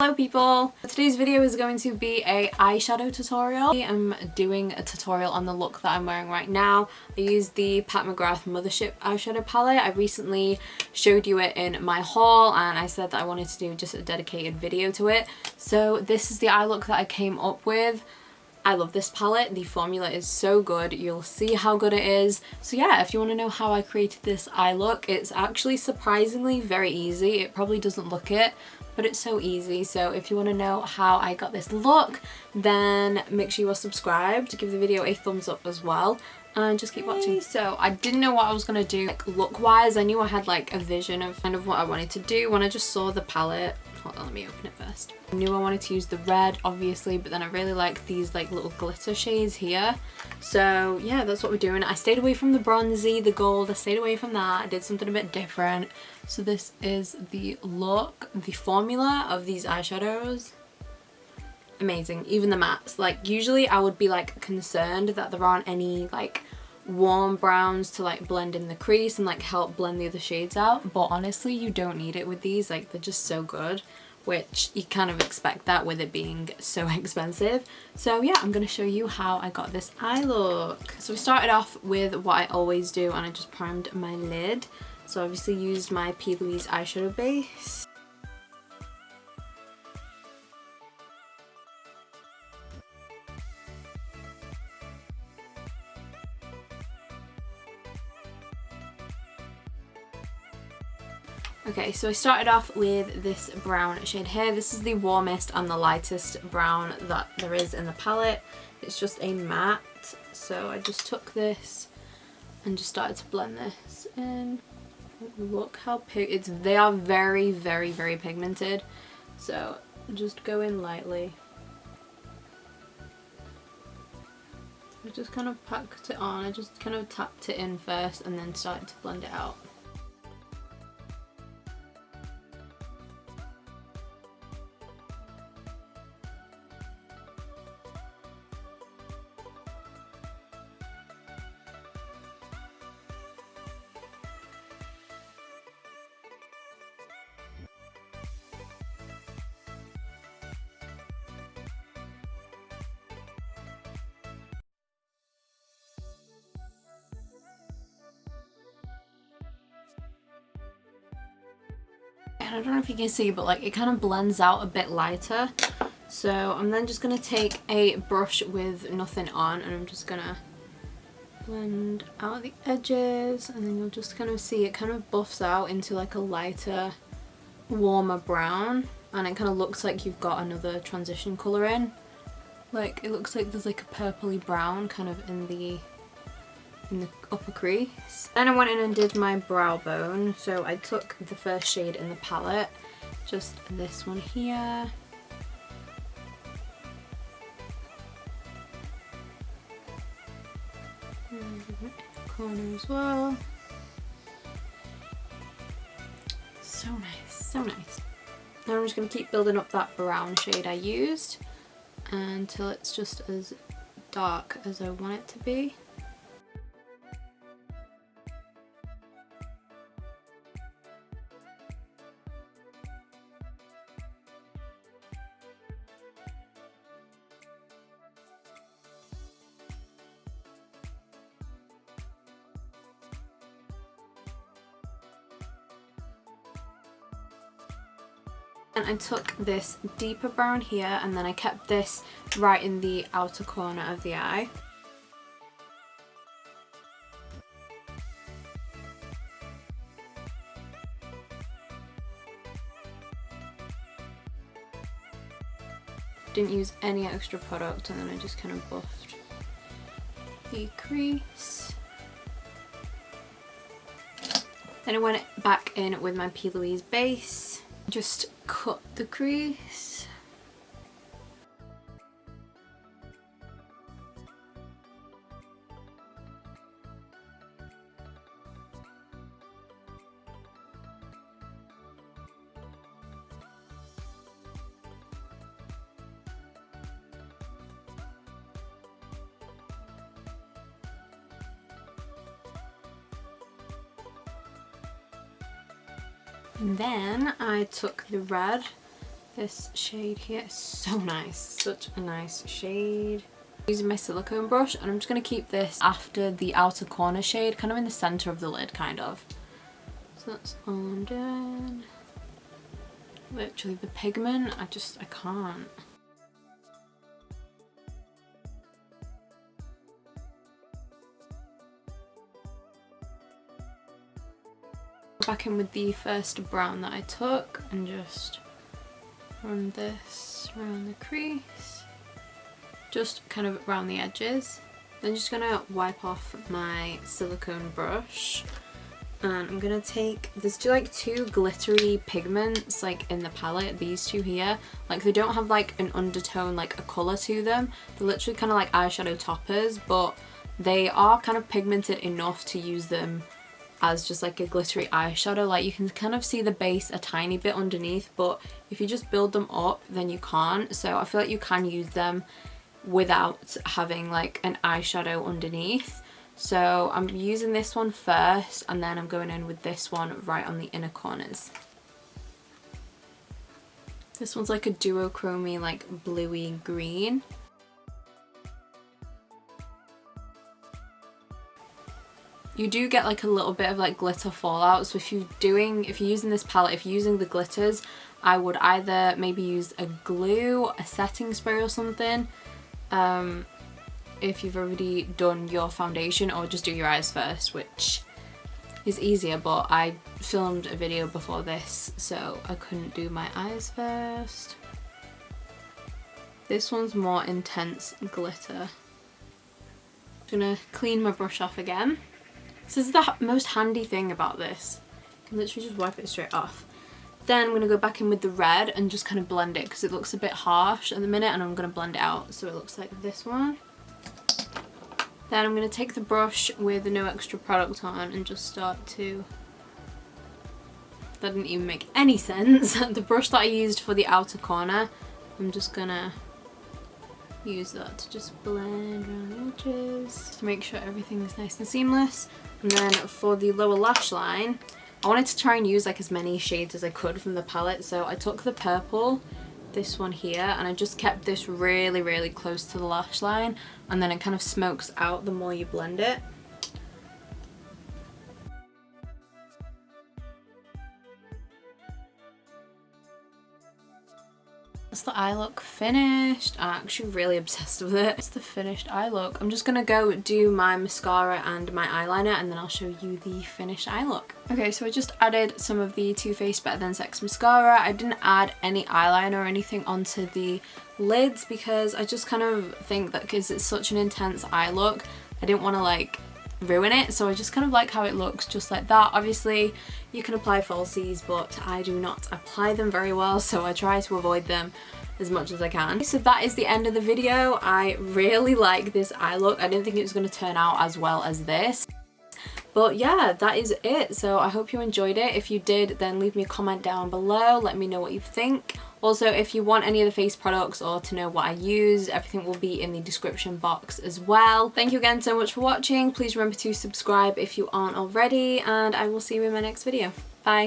Hello people! Today's video is going to be a eyeshadow tutorial. I'm doing a tutorial on the look that I'm wearing right now. I used the Mcgrath Mothership eyeshadow palette. I recently showed you it in my haul and I said that I wanted to do just a dedicated video to it. So this is the eye look that I came up with. I love this palette. The formula is so good. You'll see how good it is. So yeah, if you want to know how I created this eye look, it's actually surprisingly very easy. It probably doesn't look it, but it's so easy. So if you want to know how I got this look, then make sure you are subscribed, give the video a thumbs up as well, and just keep watching. So I didn't know what I was going to do like look wise. I knew I had like a vision of kind of what I wanted to do when I just saw the palette. Hold on, let me open it first. I knew I wanted to use the red obviously, but then I really like these like little glitter shades here. So yeah, that's what we're doing. I stayed away from the bronzy, the gold, I stayed away from that. I did something a bit different. So this is the look, the formula of these eyeshadows. Amazing, even the mattes. Like usually I would be like concerned that there aren't any like warm browns to like blend in the crease and like help blend the other shades out, but honestly you don't need it with these. Like they're just so good, which you kind of expect that with it being so expensive. So yeah, I'm going to show you how I got this eye look. So we started off with what I always do and I just primed my lid. So I obviously used my P.Louise eyeshadow base. Okay, so I started off with this brown shade here. This is the warmest and the lightest brown that there is in the palette. It's just a matte. So I just took this and just started to blend this in. Look how they are very, very, very pigmented. So just go in lightly. I just kind of packed it on. I just kind of tapped it in first and then started to blend it out. And I don't know if you can see, but like it kind of blends out a bit lighter. So I'm then just going to take a brush with nothing on and I'm just going to blend out the edges, and then you'll just kind of see it kind of buffs out into like a lighter, warmer brown, and it kind of looks like you've got another transition colour in. Like it looks like there's like a purpley brown kind of in the upper crease. Then I went in and did my brow bone. So I took the first shade in the palette, just this one here. And the corner as well. So nice, so nice. Now I'm just going to keep building up that brown shade I used until it's just as dark as I want it to be. And I took this deeper brown here and then I kept this right in the outer corner of the eye. Didn't use any extra product and then I just kind of buffed the crease. Then I went back in with my P.Louise base. Just cut the crease. And then I took the red This shade here is so nice, such a nice shade. Using my silicone brush, and I'm just going to keep this after the outer corner shade, kind of in the center of the lid, kind of. So that's all done. Literally the pigment, I can't. Back in with the first brown that I took and just run this around the crease, just kind of around the edges. Then just gonna wipe off my silicone brush, and I'm gonna take, there's like two glittery pigments like in the palette, these two here. Like they don't have like an undertone, like a colour to them. They're literally kind of like eyeshadow toppers, but they are kind of pigmented enough to use them as just like a glittery eyeshadow. Like you can kind of see the base a tiny bit underneath, but if you just build them up then you can't. So I feel like you can use them without having like an eyeshadow underneath. So I'm using this one first, and then I'm going in with this one right on the inner corners. This one's like a duochromy, like bluey green. You do get like a little bit of like glitter fallout, so if you're using this palette, if you're using the glitters, I would either maybe use a glue, a setting spray or something, if you've already done your foundation, or just do your eyes first, which is easier, but I filmed a video before this so I couldn't do my eyes first. This one's more intense glitter. I'm gonna clean my brush off again. This is the most handy thing about this. You can literally just wipe it straight off. Then I'm going to go back in with the red and just kind of blend it because it looks a bit harsh at the minute, and I'm going to blend it out so it looks like this one. Then I'm going to take the brush with no extra product on and just start to... That didn't even make any sense. The brush that I used for the outer corner, I'm just going to use that to just blend around the edges to make sure everything is nice and seamless. And then for the lower lash line, I wanted to try and use like as many shades as I could from the palette, so I took the purple, this one here, and I just kept this really, really close to the lash line, and then it kind of smokes out the more you blend it. That's the eye look finished. I'm actually really obsessed with it. It's the finished eye look. I'm just gonna go do my mascara and my eyeliner, and then I'll show you the finished eye look. Okay, so I just added some of the Too Faced Better Than Sex mascara. I didn't add any eyeliner or anything onto the lids because I just kind of think that because it's such an intense eye look, I didn't want to like ruin it, so I just kind of like how it looks just like that. Obviously you can apply falsies, but I do not apply them very well, so I try to avoid them as much as I can. So that is the end of the video. I really like this eye look. I didn't think it was going to turn out as well as this, but yeah, that is it. So I hope you enjoyed it. If you did, then leave me a comment down below, let me know what you think. Also, if you want any of the face products or to know what I use, everything will be in the description box as well. Thank you again so much for watching. Please remember to subscribe if you aren't already, and I will see you in my next video. Bye.